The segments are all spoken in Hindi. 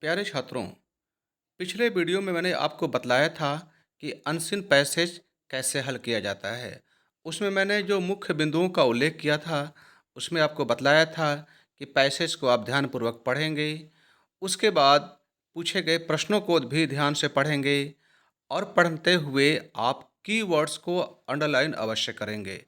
प्यारे छात्रों, पिछले वीडियो में मैंने आपको बतलाया था कि अनसीन पैसेज कैसे हल किया जाता है। उसमें मैंने जो मुख्य बिंदुओं का उल्लेख किया था, उसमें आपको बतलाया था कि पैसेज को आप ध्यानपूर्वक पढ़ेंगे, उसके बाद पूछे गए प्रश्नों को भी ध्यान से पढ़ेंगे और पढ़ते हुए आप कीवर्ड्स को अंडरलाइन अवश्य करेंगे।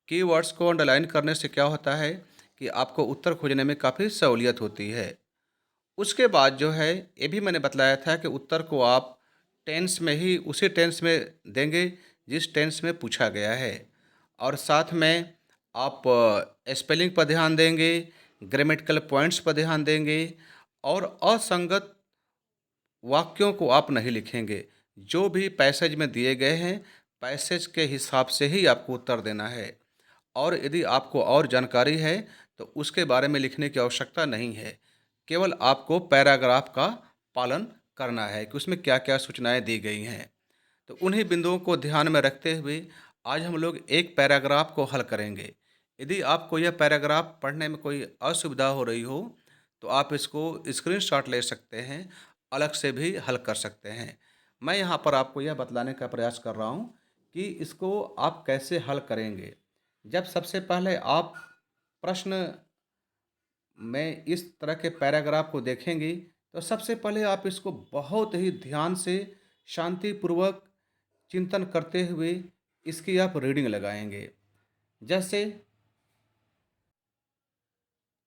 कीवर्ड्स को अंडरलाइन करने से क्या होता है कि आपको उत्तर खोजने में काफ़ी सहूलियत होती है। उसके बाद जो है, ये भी मैंने बतलाया था कि उत्तर को आप टेंस में ही उसी टेंस में देंगे जिस टेंस में पूछा गया है और साथ में आप स्पेलिंग पर ध्यान देंगे, ग्रामेटिकल पॉइंट्स पर ध्यान देंगे और असंगत वाक्यों को आप नहीं लिखेंगे। जो भी पैसेज में दिए गए हैं, पैसेज के हिसाब से ही आपको उत्तर देना है और यदि आपको और जानकारी है, तो उसके बारे में लिखने की आवश्यकता नहीं है। केवल आपको पैराग्राफ का पालन करना है कि उसमें क्या-क्या सूचनाएँ दी गई हैं। तो उन्हीं बिंदुओं को ध्यान में रखते हुए आज हम लोग एक पैराग्राफ को हल करेंगे। यदि आपको यह पैराग्राफ पढ़ने में कोई असुविधा हो रही हो, तो आप इसको स्क्रीनशॉट ले सकते हैं, अलग से भी हल कर सकते हैं। मैं यहाँ पर आपको यह बतलाने का प्रयास कर रहा हूँ कि इसको आप कैसे हल करेंगे। जब सबसे पहले आप प्रश्न में इस तरह के पैराग्राफ को देखेंगे, तो सबसे पहले आप इसको बहुत ही ध्यान से, शांतिपूर्वक चिंतन करते हुए इसकी आप रीडिंग लगाएंगे। जैसे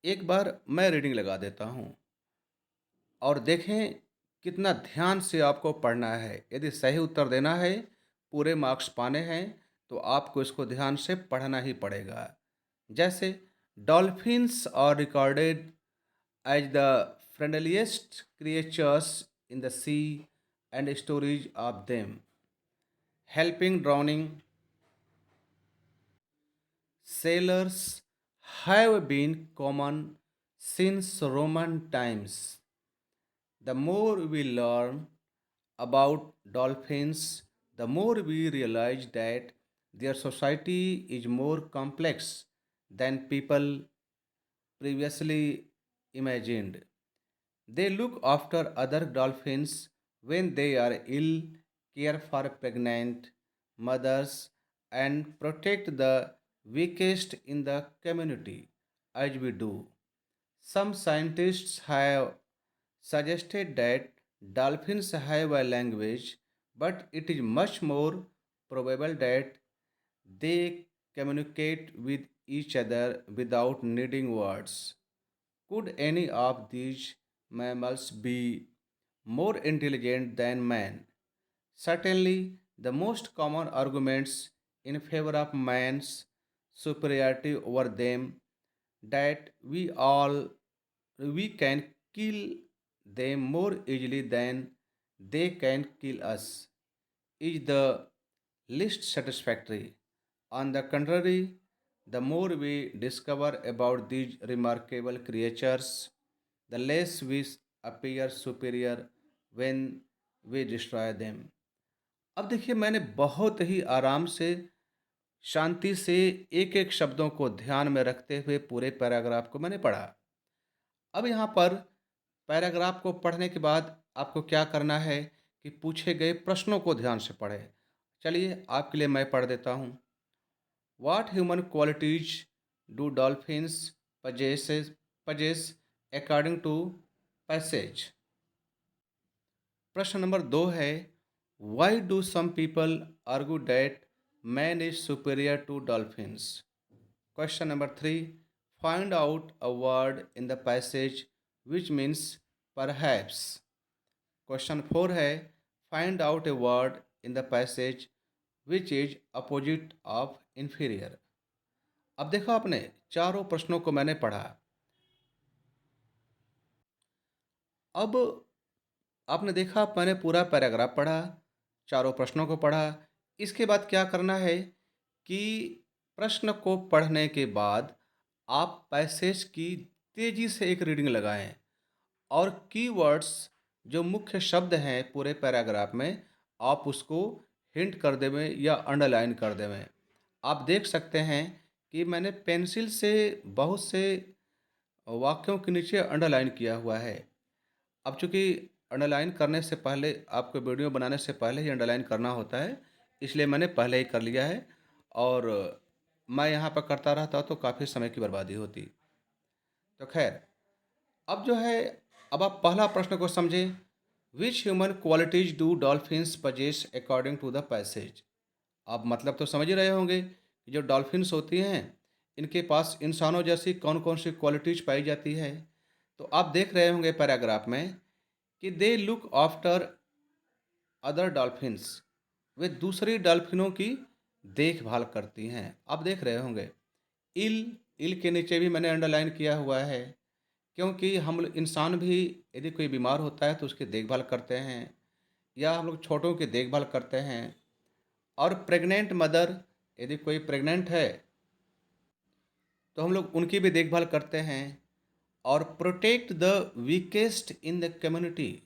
एक बार मैं रीडिंग लगा देता हूँ और देखें कितना ध्यान से आपको पढ़ना है। यदि सही उत्तर देना है, पूरे मार्क्स पाने हैं, तो आपको इसको ध्यान से पढ़ना ही पड़ेगा। जैसे dolphins are recorded as the friendliest creatures in the sea and stories of them helping drowning sailors have been common since Roman times. The more we learn about dolphins, the more we realize that their society is more complex than people previously imagined. They look after other dolphins when they are ill, care for pregnant mothers, and protect the weakest in the community, as we do. Some scientists have suggested that dolphins have a language, but it is much more probable that they communicate with each other without needing words. Could any of these mammals be more intelligent than man? Certainly, the most common arguments in favor of man's superiority over them that we can kill them more easily than they can kill us is the least satisfactory. On the contrary, the more we discover about these remarkable creatures, the less we appear superior when we destroy them. अब देखिए, मैंने बहुत ही आराम से, शांति से एक एक शब्दों को ध्यान में रखते हुए पूरे पैराग्राफ को मैंने पढ़ा। अब यहाँ पर पैराग्राफ को पढ़ने के बाद आपको क्या करना है कि पूछे गए प्रश्नों को ध्यान से पढ़ें। चलिए आपके लिए मैं पढ़ देता हूँ। What human qualities do dolphins possess according to passage? प्रश्न नंबर 2 है, Why do some people argue that man is superior to dolphins? Question number 3, find out a word in the passage which means perhaps. Question 4 है, find out a word in the passage which is opposite of inferior. अब देखो, आपने चारों प्रश्नों को मैंने पढ़ा। अब आपने देखा, मैंने पूरा पैराग्राफ पढ़ा, चारों प्रश्नों को पढ़ा। इसके बाद क्या करना है कि प्रश्न को पढ़ने के बाद आप पैसेज की तेजी से एक रीडिंग लगाएं और कीवर्ड्स, जो मुख्य शब्द हैं पूरे पैराग्राफ में, आप उसको हिंट कर देवें या अंडरलाइन कर देवें। आप देख सकते हैं कि मैंने पेंसिल से बहुत से वाक्यों के नीचे अंडरलाइन किया हुआ है। अब चूँकि अंडरलाइन करने से पहले आपको वीडियो बनाने से पहले ही अंडरलाइन करना होता है, इसलिए मैंने पहले ही कर लिया है और मैं यहाँ पर करता रहता तो काफ़ी समय की बर्बादी होती। तो ख़ैर, अब जो है अब आप पहला प्रश्न को समझें, which human qualities do dolphins possess according to the passage? आप मतलब तो समझ ही रहे होंगे कि जो डॉल्फिन्स होती हैं, इनके पास इंसानों जैसी कौन-कौन सी क्वालिटीज़ पाई जाती है। तो आप देख रहे होंगे पैराग्राफ में कि they look after other dolphins, वे दूसरी डॉल्फिनों की देखभाल करती हैं। आप देख रहे होंगे, इल इल के नीचे भी मैंने अंडरलाइन किया हुआ है, क्योंकि हम लोग इंसान भी यदि कोई बीमार होता है तो उसकी देखभाल करते हैं या हम लोग छोटों की देखभाल करते हैं। और प्रेग्नेंट मदर, यदि कोई प्रेग्नेंट है तो हम लोग उनकी भी देखभाल करते हैं। और protect the weakest in the community,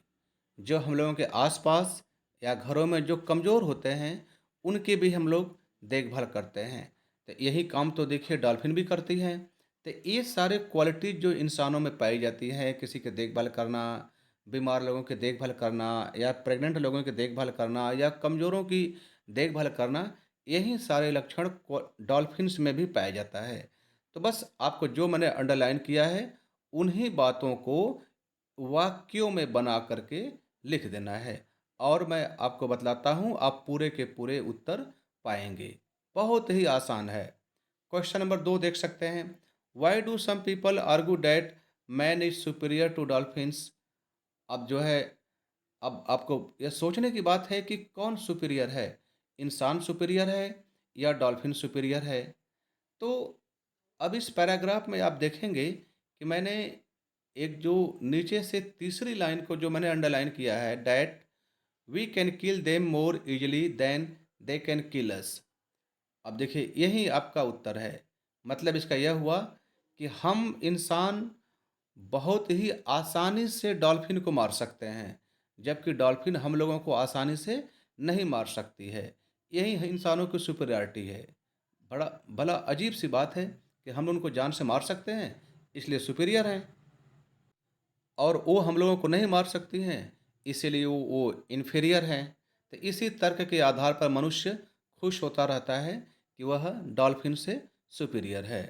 जो हम लोगों के आसपास या घरों में जो कमज़ोर होते हैं उनकी भी हम लोग देखभाल करते हैं। तो यही काम तो देखिए डॉल्फिन भी करती हैं। तो ये सारे क्वालिटीज़ जो इंसानों में पाई जाती हैं, किसी की देखभाल करना, बीमार लोगों की देखभाल करना या प्रेग्नेंट लोगों की देखभाल करना या कमज़ोरों की देखभाल करना, यही सारे लक्षण डॉल्फिन्स में भी पाया जाता है। तो बस आपको जो मैंने अंडरलाइन किया है उन्हीं बातों को वाक्यों में बना करके लिख देना है और मैं आपको बतलाता हूँ, आप पूरे के पूरे उत्तर पाएंगे। बहुत ही आसान है। क्वेश्चन नंबर 2 देख सकते हैं। Why do some people argue that man is superior to dolphins? अब जो है, अब आपको यह सोचने की बात है कि कौन सुपीरियर है, इंसान सुपीरियर है या डॉल्फिन सुपीरियर है। तो अब इस पैराग्राफ में आप देखेंगे कि मैंने एक जो नीचे से तीसरी लाइन को जो मैंने अंडरलाइन किया है, that we can kill them more easily than they can kill us. अब देखिए यही आपका उत्तर है। मतलब इसका यह हुआ कि हम इंसान बहुत ही आसानी से डॉल्फिन को मार सकते हैं, जबकि डॉल्फिन हम लोगों को आसानी से नहीं मार सकती है। यही है इंसानों की सुपीरियरिटी है। बड़ा भला अजीब सी बात है कि हम उनको जान से मार सकते हैं, इसलिए सुपीरियर हैं, और वो हम लोगों को नहीं मार सकती हैं, इसीलिए वो इन्फीरियर हैं। तो इसी तर्क के आधार पर मनुष्य खुश होता रहता है कि वह डॉल्फिन से सुपीरियर है।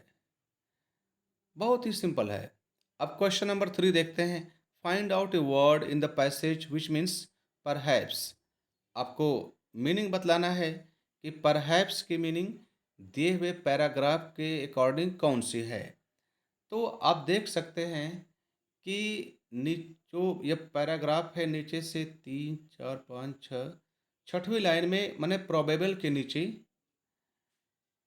बहुत ही सिंपल है। अब क्वेश्चन नंबर 3 देखते हैं। Find out a word in the passage which means perhaps. आपको मीनिंग बतलाना है कि परहैप्स की मीनिंग दिए हुए पैराग्राफ के अकॉर्डिंग कौन सी है। तो आप देख सकते हैं कि जो ये पैराग्राफ है, नीचे से 3 4 5 6 छठवीं लाइन में मैंने प्रोबेबल के नीचे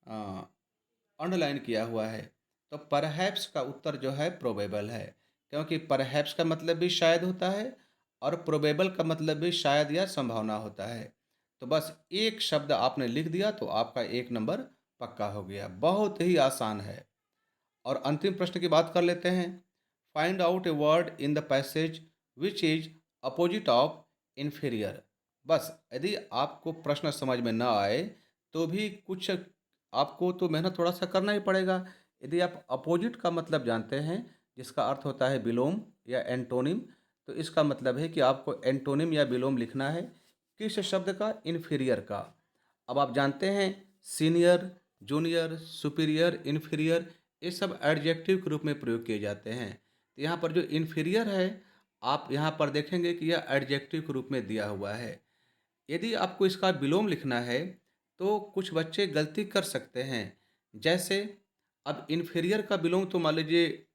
अंडरलाइन किया हुआ है। तो परहैप्स का उत्तर जो है प्रोबेबल है, क्योंकि परहैप्स का मतलब भी शायद होता है और प्रोबेबल का मतलब भी शायद या संभावना होता है। तो बस एक शब्द आपने लिख दिया तो आपका एक नंबर पक्का हो गया। बहुत ही आसान है। और अंतिम प्रश्न की बात कर लेते हैं। Find out a word in the passage which is opposite of inferior. बस यदि आपको प्रश्न समझ में ना आए तो भी कुछ आपको तो मेहनत थोड़ा सा करना ही पड़ेगा। यदि आप अपोजिट का मतलब जानते हैं, जिसका अर्थ होता है विलोम या एंटोनिम, तो इसका मतलब है कि आपको एंटोनिम या विलोम लिखना है किस शब्द का, इन्फीरियर का। अब आप जानते हैं सीनियर, जूनियर, सुपीरियर, इन्फीरियर, ये सब एडजेक्टिव के रूप में प्रयोग किए जाते हैं। तो यहाँ पर जो इन्फीरियर है, आप यहाँ पर देखेंगे कि यह एडजेक्टिव के रूप में दिया हुआ है। यदि आपको इसका विलोम लिखना है तो कुछ बच्चे गलती कर सकते हैं। जैसे अब इन्फीरियर का विलोम तो मान लीजिए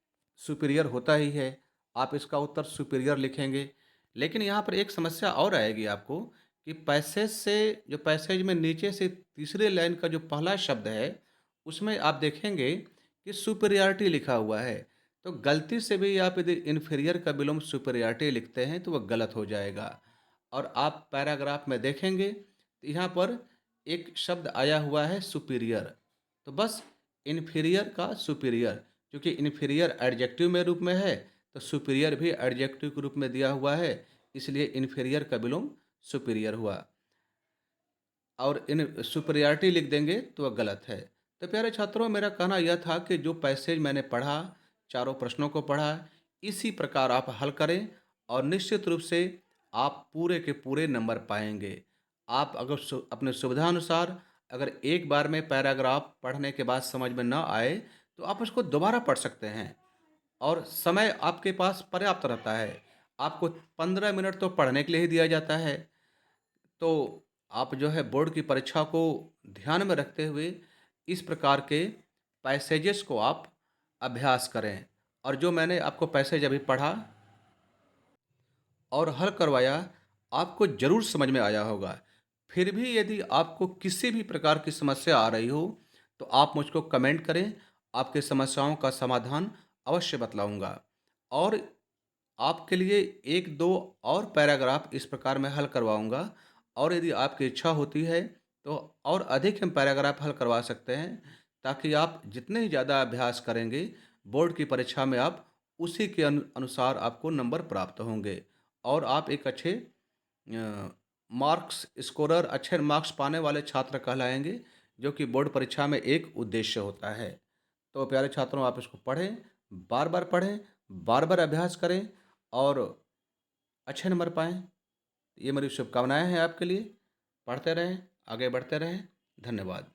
सुपीरियर होता ही है, आप इसका उत्तर सुपीरियर लिखेंगे। लेकिन यहाँ पर एक समस्या और आएगी आपको कि पैसेज से, जो पैसेज में नीचे से तीसरे लाइन का जो पहला शब्द है उसमें आप देखेंगे कि सुपीरियरिटी लिखा हुआ है। तो गलती से भी आप यदि इन्फीरियर का विलोम सुपीरियरिटी लिखते हैं तो वह गलत हो जाएगा। और आप पैराग्राफ में देखेंगे तो यहाँ पर एक शब्द आया हुआ है सुपीरियर। तो बस इन्फीरियर का सुपीरियर, क्योंकि इन्फीरियर एडजेक्टिव में रूप में है तो सुपीरियर भी एडजेक्टिव के रूप में दिया हुआ है, इसलिए इन्फीरियर का विलोम सुपीरियर हुआ। और इन सुपीरियरिटी लिख देंगे तो वह गलत है। तो प्यारे छात्रों, मेरा कहना यह था कि जो पैसेज मैंने पढ़ा, चारों प्रश्नों को पढ़ा, इसी प्रकार आप हल करें और निश्चित रूप से आप पूरे के पूरे नंबर पाएँगे। आप अगर अपने सुविधानुसार अगर एक बार में पैराग्राफ पढ़ने के बाद समझ में ना आए, तो आप उसको दोबारा पढ़ सकते हैं और समय आपके पास पर्याप्त रहता है। आपको 15 मिनट तो पढ़ने के लिए ही दिया जाता है। तो आप जो है बोर्ड की परीक्षा को ध्यान में रखते हुए इस प्रकार के पैसेजेस को आप अभ्यास करें। और जो मैंने आपको पैसेज अभी पढ़ा और हल करवाया, आपको ज़रूर समझ में आया होगा। फिर भी यदि आपको किसी भी प्रकार की समस्या आ रही हो, तो आप मुझको कमेंट करें, आपकी समस्याओं का समाधान अवश्य बतलाऊँगा। और आपके लिए 1-2 और पैराग्राफ इस प्रकार मैं हल करवाऊँगा और यदि आपकी इच्छा होती है, तो और अधिक हम पैराग्राफ हल करवा सकते हैं, ताकि आप जितने ही ज़्यादा अभ्यास करेंगे, बोर्ड की परीक्षा में आप उसी के अनुसार आपको नंबर प्राप्त होंगे और आप एक अच्छे मार्क्स स्कोरर, अच्छे मार्क्स पाने वाले छात्र कहलाएँगे, जो कि बोर्ड परीक्षा में एक उद्देश्य होता है। तो प्यारे छात्रों, आप इसको पढ़ें, बार-बार पढ़ें, बार-बार अभ्यास करें और अच्छे नंबर पाएँ। ये मेरी शुभकामनाएँ हैं आपके लिए। पढ़ते रहें, आगे बढ़ते रहें। धन्यवाद।